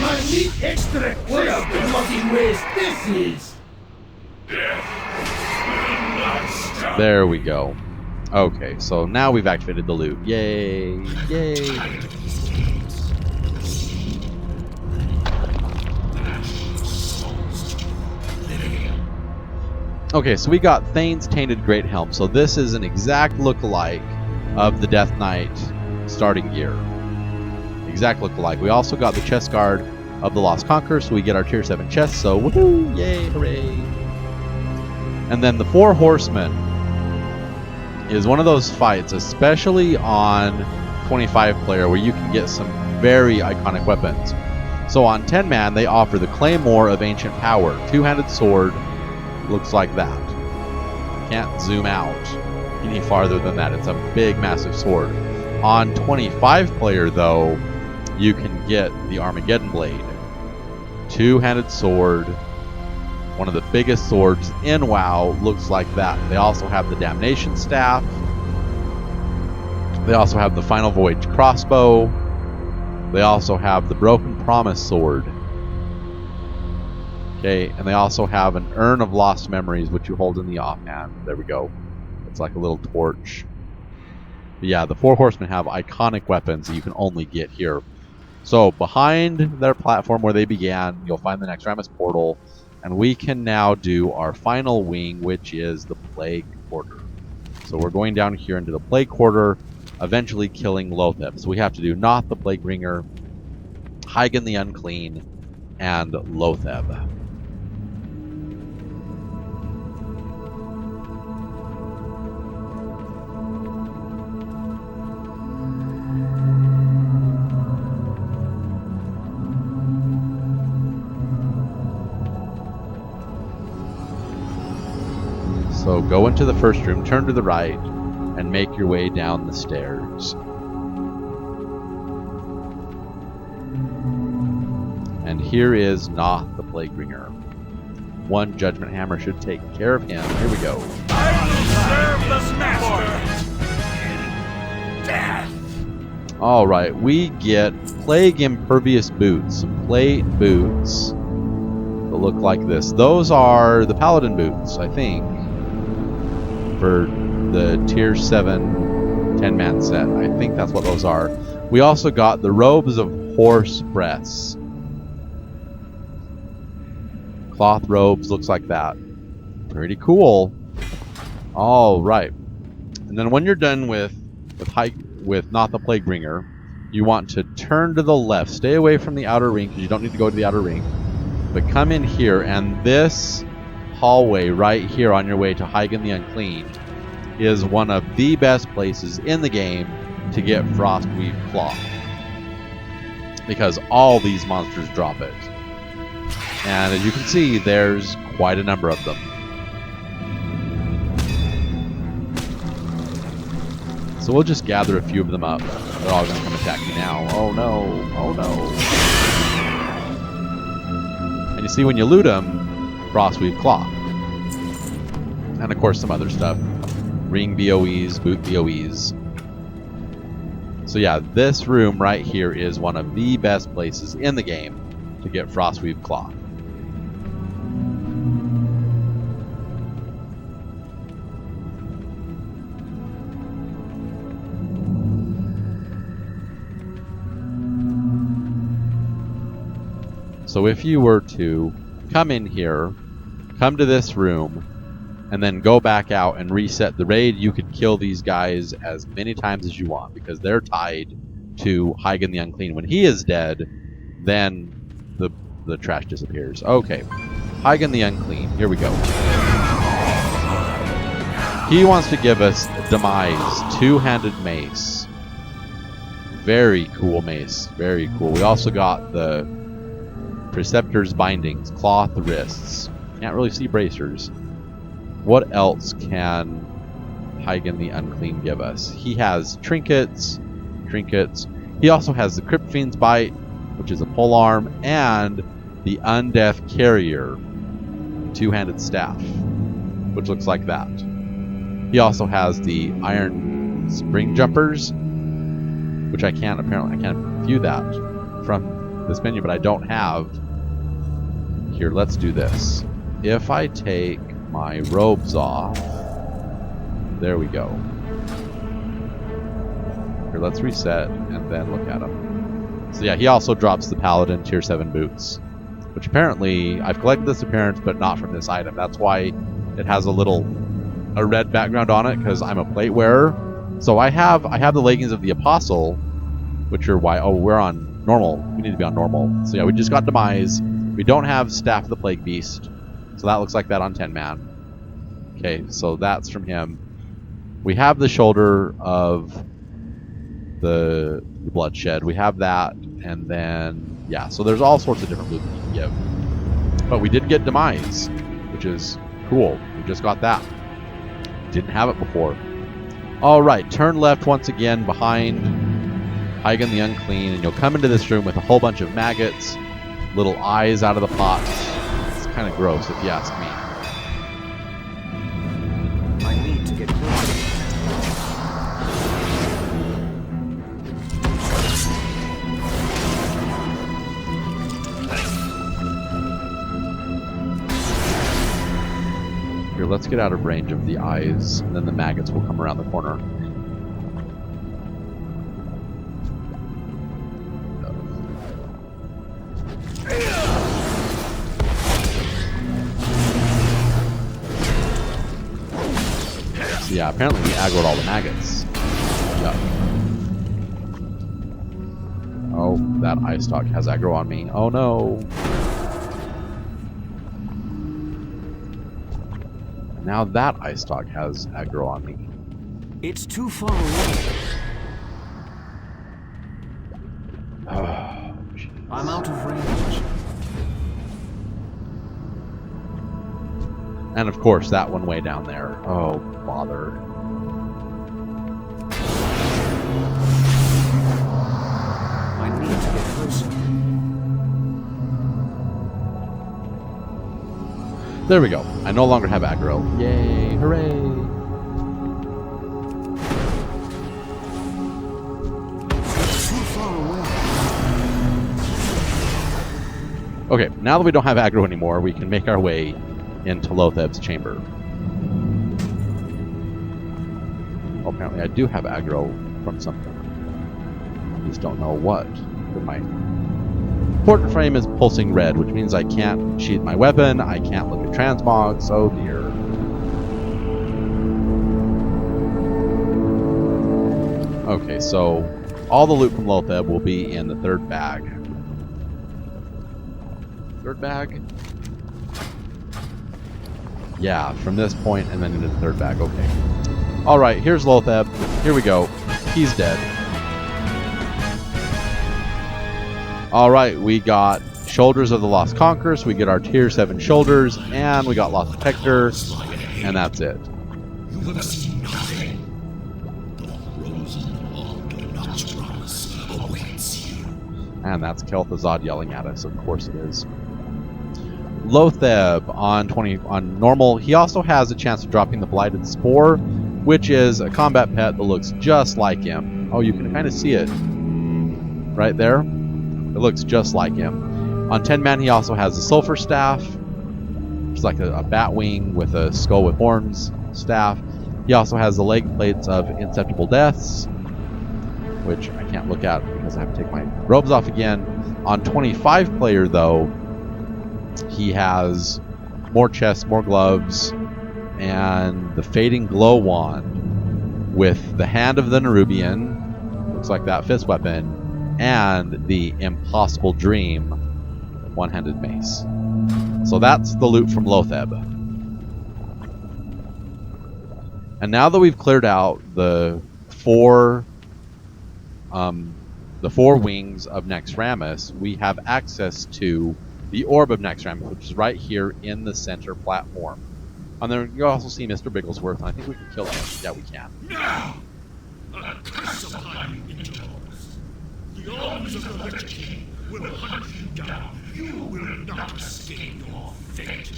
Speaker 6: My meat extra what a bloody waste this is!
Speaker 1: There we go. Okay, so now we've activated the loop. Yay! Yay! Okay, so we got Thane's Tainted Great Helm. So this is an exact look-alike of the Death Knight starting gear. Exact look-alike. We also got the chest guard of the Lost Conqueror, so we get our tier 7 chest. So woohoo! Yay! Hooray! And then the Four Horsemen is one of those fights, especially on 25 player, where you can get some very iconic weapons. So on 10 man, they offer the Claymore of Ancient Power, two-handed sword, looks like that. Can't zoom out any farther than that. It's a big, massive sword. On 25 player, though, you can get the Armageddon Blade, two-handed sword, one of the biggest swords in WoW, looks like that. They also have the Damnation Staff. They also have the Final Voyage crossbow. They also have the Broken Promise sword. Okay, and they also have an Urn of Lost Memories, which you hold in the offhand. There we go. It's like a little torch. But yeah, the Four Horsemen have iconic weapons that you can only get here. So behind their platform where they began, you'll find the Naxxramas portal. And we can now do our final wing, which is the Plague Quarter. So we're going down here into the Plague Quarter, eventually killing Lotheb. So we have to do Noth the Plague Bringer, Hygen the Unclean, and Lotheb. So go into the first room, turn to the right, and make your way down the stairs. And here is Noth the Plaguebringer. One Judgment Hammer should take care of him. Here we go.
Speaker 2: Serve the master! Death!
Speaker 1: Alright, we get Plague Impervious Boots. Some plate boots that look like this. Those are the Paladin boots, I think, for the tier 7 10-man set. I think that's what those are. We also got the Robes of Horse Breasts. Cloth robes, looks like that. Pretty cool. All right. And then when you're done with Noth the Plaguebringer, you want to turn to the left. Stay away from the outer ring because you don't need to go to the outer ring. But come in here, and this hallway right here on your way to Hygen the Unclean is one of the best places in the game to get Frostweave Claw, because all these monsters drop it. And as you can see, there's quite a number of them. So we'll just gather a few of them up. They're all going to come attack me now. Oh no, oh no. And you see, when you loot them, Frostweave Claw. And of course some other stuff. Ring BOEs, boot BOEs. So yeah, this room right here is one of the best places in the game to get Frostweave Claw. So if you were to come in here, come to this room, and then go back out and reset the raid, you could kill these guys as many times as you want, because they're tied to Hygen the Unclean. When he is dead, then the trash disappears. Okay, Hygen the Unclean, here we go. He wants to give us Demise, two-handed mace. Very cool mace, very cool. We also got the Preceptor's bindings, cloth wrists. Can't really see bracers. What else can Hygen the Unclean give us? He has trinkets. He also has the Crypt Fiend's Bite, which is a polearm, and the Undeath Carrier, two-handed staff, which looks like that. He also has the Iron Spring Jumpers, which I can't view that from this menu, but I don't have. Here, let's do this. If I take my robes off, there we go. Here, let's reset and then look at him. So yeah, he also drops the Paladin Tier 7 boots, which apparently I've collected this appearance, but not from this item. That's why it has a red background on it, because I'm a plate wearer. So I have the leggings of the Apostle, which are why. Oh, we're on normal. We need to be on normal. So yeah, we just got Demise. We don't have Staff of the Plague Beast, so that looks like that on 10 man. Okay, so that's from him. We have the Shoulder of the Bloodshed. We have that, and then yeah. So there's all sorts of different loot that you can give. But we did get Demise, which is cool. We just got that. Didn't have it before. All right, turn left once again behind Hygen the Unclean, and you'll come into this room with a whole bunch of maggots, little eyes out of the pots. It's kind of gross, if you ask me.
Speaker 4: I need to get closer.
Speaker 1: Here, let's get out of range of the eyes, and then the maggots will come around the corner. So yeah, apparently we aggroed all the maggots. Yep. Oh, that eye stalk has aggro on me. Oh no. Now that eye stalk has aggro on me.
Speaker 4: It's too far away.
Speaker 1: Oh, jeez.
Speaker 4: I'm out of range.
Speaker 1: And of course, that one way down there. Oh, bother.
Speaker 4: I need to get closer.
Speaker 1: There we go. I no longer have aggro. Yay, hooray!
Speaker 4: It's too far away.
Speaker 1: Okay, now that we don't have aggro anymore, we can make our way into Lotheb's chamber. Well, apparently I do have aggro from something. I just don't know what. My portrait frame is pulsing red, which means I can't sheath my weapon, I can't look at transmogs. Oh dear. Okay, so all the loot from Lotheb will be in the third bag. Third bag? Yeah, from this point and then into the third bag. Okay. Alright, here's Lotheb. Here we go. He's dead. Alright, we got Shoulders of the Lost Conqueror, so we get our Tier 7 shoulders, and we got Lost Protector, and that's it.
Speaker 2: You have seen nothing. The frozen log of Naxxramas awaits you.
Speaker 1: And that's Kel'Thuzad yelling at us, of course it is. Lotheb on normal, he also has a chance of dropping the Blighted Spore, which is a combat pet that looks just like him. Oh, you can kind of see it right there. It looks just like him. On 10 man, he also has the Sulfur Staff, which is like a bat wing with a skull with horns staff. He also has the leg plates of Inceptible Deaths, which I can't look at because I have to take my robes off again. On 25 player, though, he has more chests, more gloves, and the Fading Glow Wand with the Hand of the Nerubian, looks like that fist weapon, and the Impossible Dream one-handed mace. So that's the loot from Lotheb. And now that we've cleared out the four wings of Naxxramas, we have access to the orb of Naxxramas, which is right here in the center platform. And then you also see Mr. Bigglesworth. I think we can kill him. Yeah, we can.
Speaker 2: Now! A curse upon you, interlopers! The arms of the Lich King will hunt you down. You will not escape your fate.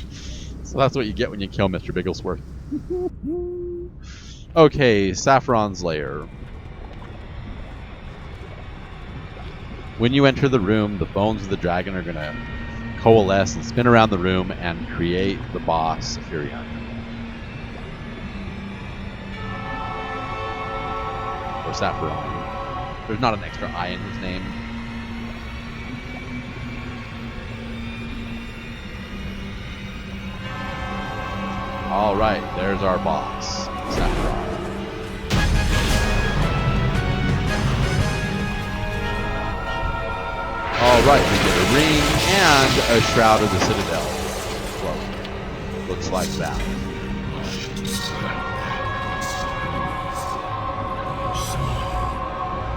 Speaker 1: So that's what you get when you kill Mr. Bigglesworth. Okay, Saffron's lair. When you enter the room, the bones of the dragon are going to coalesce and spin around the room and create the boss, Saphirion. Or Saffron. There's not an extra I in his name. Alright, there's our boss, Saffron. Alright, we get a ring and a Shroud of the Citadel. Well, looks like that.
Speaker 2: So,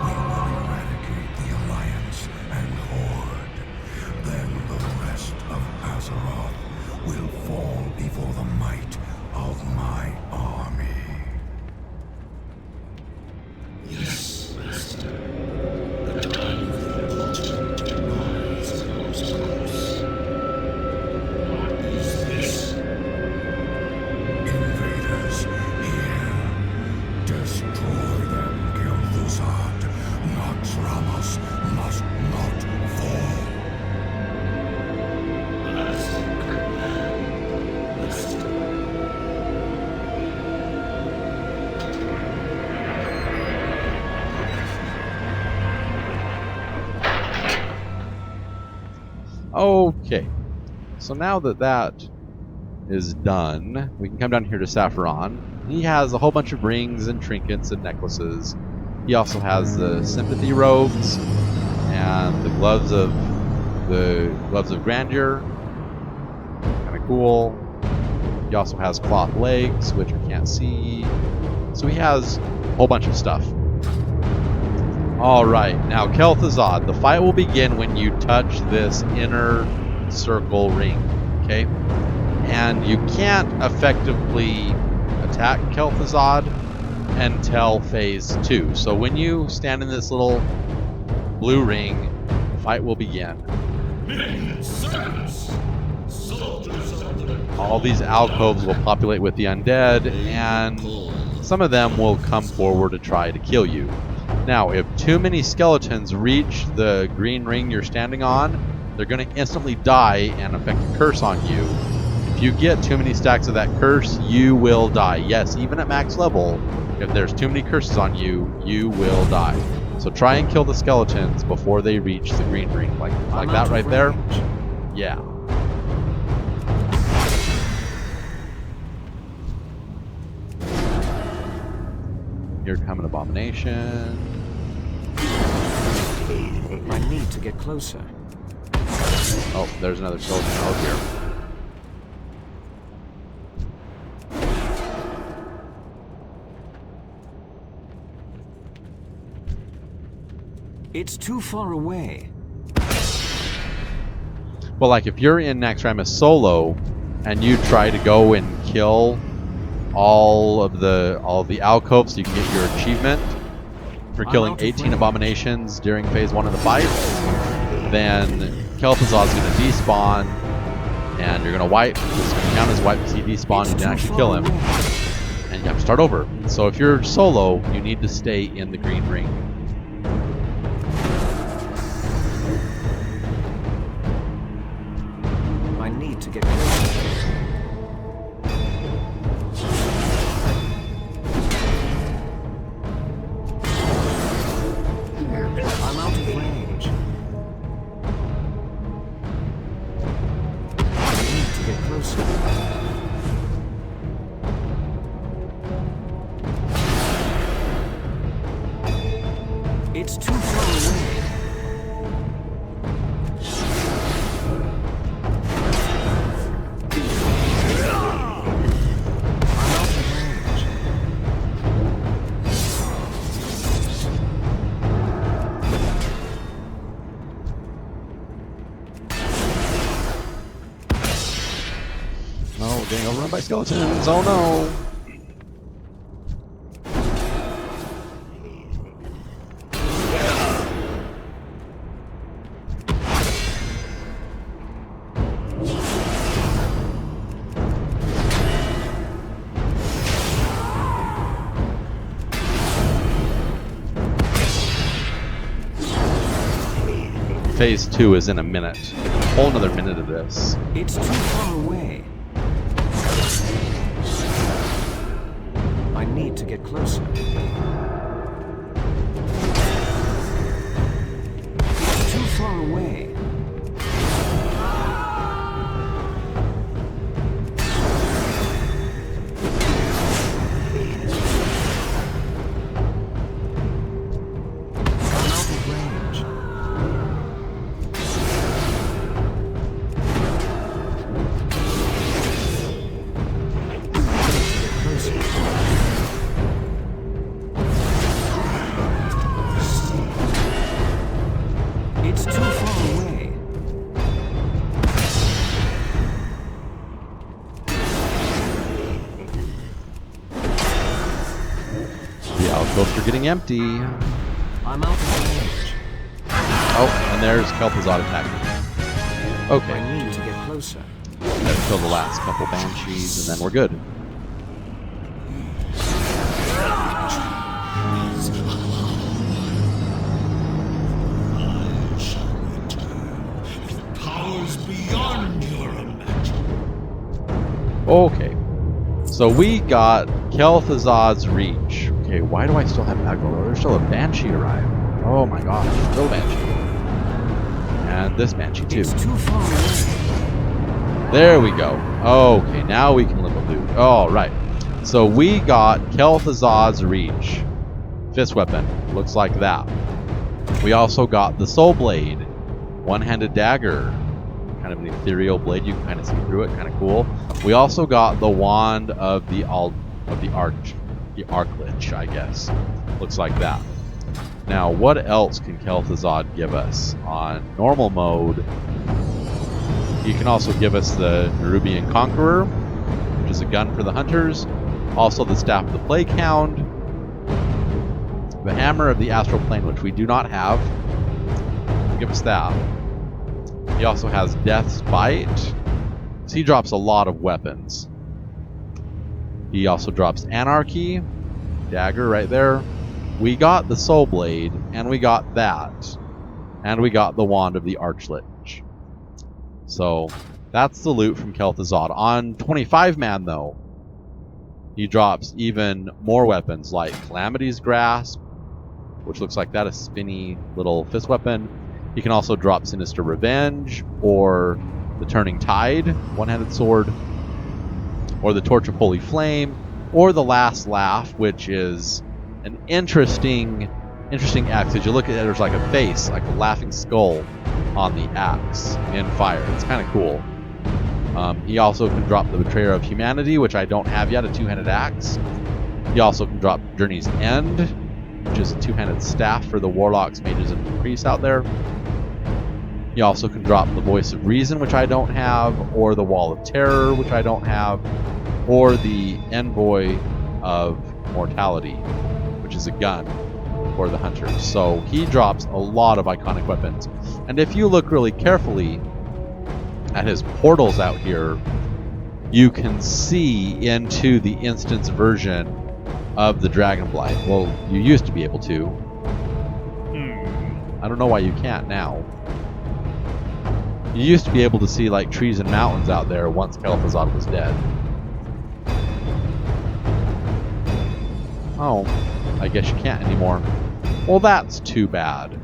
Speaker 2: we will eradicate the Alliance and Horde. Then the rest of Azeroth will fall before the might of my army. Yes, Master. The time of the ultimate demise grows close. What is this? Invaders, here. Destroy them, Kel'Thuzad. Naxxramas must not fall.
Speaker 1: Okay, so now that that is done, we can come down here to Saffron. He has a whole bunch of rings and trinkets and necklaces. He also has the sympathy robes and the gloves of grandeur. Kind of cool. He also has cloth legs, which I can't see. So he has a whole bunch of stuff. Alright, now Kel'Thuzad, the fight will begin when you touch this inner circle ring, okay? And you can't effectively attack Kel'Thuzad until phase 2. So when you stand in this little blue ring, the fight will begin. All these alcoves will populate with the undead, and some of them will come forward to try to kill you. Now, if too many skeletons reach the green ring you're standing on, they're going to instantly die and affect a curse on you. If you get too many stacks of that curse, you will die. Yes, even at max level, if there's too many curses on you, you will die. So try and kill the skeletons before they reach the green ring. Like that right there. Yeah. Here come an abomination.
Speaker 4: I need to get closer.
Speaker 1: Oh, there's another skeleton out here.
Speaker 4: It's too far away.
Speaker 1: Well, like if you're in Naxxramas solo and you try to go and kill all of the alcoves so you can get your achievement for killing 18 abominations during phase 1 of the fight, then Kel'Thuzad is going to despawn and you're going to wipe. It's going to count as wipe because he despawned. You didn't actually kill him, and you have to start over. So if you're solo, you need to stay in the green ring.
Speaker 4: I need to get closer. I'm out of range. I need to get closer. It's too far away.
Speaker 1: by skeletons. Oh no. Phase 2 is in a minute. A whole another minute of this.
Speaker 4: It's too far away. I need to get closer. It's too far away. I'm out of range. It's too far away.
Speaker 1: The outposts are getting empty.
Speaker 4: I'm out of range.
Speaker 1: Oh, and there's Kel'Thuzad attacking.
Speaker 4: I
Speaker 1: Okay,
Speaker 4: need to get closer.
Speaker 1: let's kill the last couple banshees and then we're good.
Speaker 2: Powers beyond your imagination.
Speaker 1: Okay, so we got Kel'Thuzad's reach. Okay, why do I still have Aggro? There's still a banshee arrived. Oh my gosh, still a banshee. And this banshee too.
Speaker 4: It's too far away.
Speaker 1: There we go. Okay, now we can live a loot. All right. So we got Kel'Thuzad's reach. Fist weapon. Looks like that. We also got the Soul Blade. One-handed dagger. Kind of an ethereal blade. You can kind of see through it. Kind of cool. We also got the Wand of the Archlich, I guess. Looks like that. Now, what else can Kel'Thuzad give us? On normal mode, he can also give us the Nerubian Conqueror, which is a gun for the hunters. Also the Staff of the Plague Hound. The Hammer of the Astral Plane, which we do not have. Give us that. He also has Death's Bite. So he drops a lot of weapons. He also drops Anarchy. Dagger right there. We got the Soul Blade, and we got that. And we got the Wand of the Archlich. So, that's the loot from Kel'Thuzad. On 25-man, though, he drops even more weapons, like Calamity's Grasp, which looks like that, a spinny little fist weapon. He can also drop Sinister Revenge, or the Turning Tide, one-handed sword, or the Torch of Holy Flame, or the Last Laugh, which is an interesting axe. As you look at it, there's like a face, like a laughing skull on the axe in fire. It's kind of cool. He also can drop the Betrayer of Humanity, which I don't have yet, a two-handed axe. He also can drop Journey's End, which is a two-handed staff for the warlocks, mages, and priests out there. He also can drop the Voice of Reason, which I don't have, or the Wall of Terror, which I don't have, or the Envoy of Mortality, which is a gun for the hunters. So he drops a lot of iconic weapons. And if you look really carefully at his portals out here, you can see into the instance version of the Dragonblight. Well, you used to be able to. I don't know why you can't now. You used to be able to see like trees and mountains out there once Kel'Thuzad was dead. Oh, I guess you can't anymore. Well, that's too bad.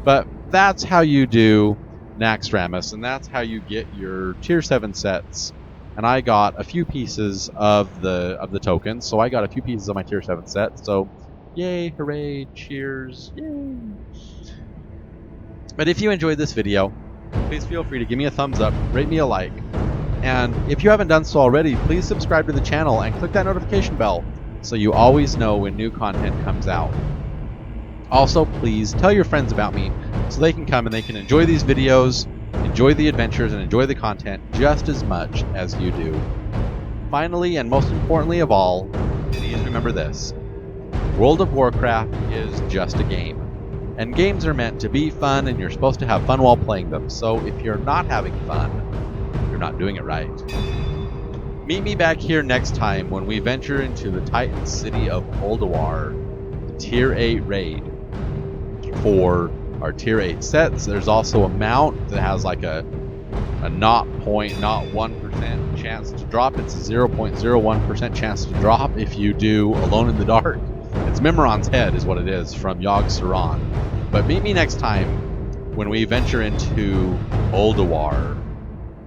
Speaker 1: But that's how you do Naxxramas, and that's how you get your tier 7 sets. And I got a few pieces of the tokens, so I got a few pieces of my tier 7 set. So, yay, hooray, cheers, yay! But if you enjoyed this video, please feel free to give me a thumbs up, rate me a like, and if you haven't done so already, please subscribe to the channel and click that notification bell so you always know when new content comes out. Also, please tell your friends about me so they can come and they can enjoy these videos, enjoy the adventures, and enjoy the content just as much as you do. finally, and most importantly of all, please remember this. World of Warcraft is just a game. And games are meant to be fun, and you're supposed to have fun while playing them. So if you're not having fun, you're not doing it right. Meet me back here next time when we venture into the Titan city of Ulduar, the Tier 8 raid. For our Tier 8 sets, there's also a mount that has like a not 1% chance to drop. It's a 0.01% chance to drop if you do Alone in the Dark. It's Mimiron's head is what it is from Yogg-Saron. But meet me next time when we venture into Ulduar,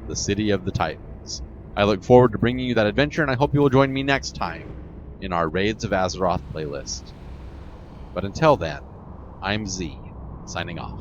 Speaker 1: the city of the Titans. I look forward to bringing you that adventure, and I hope you will join me next time in our Raids of Azeroth playlist. But until then, I'm Z, signing off.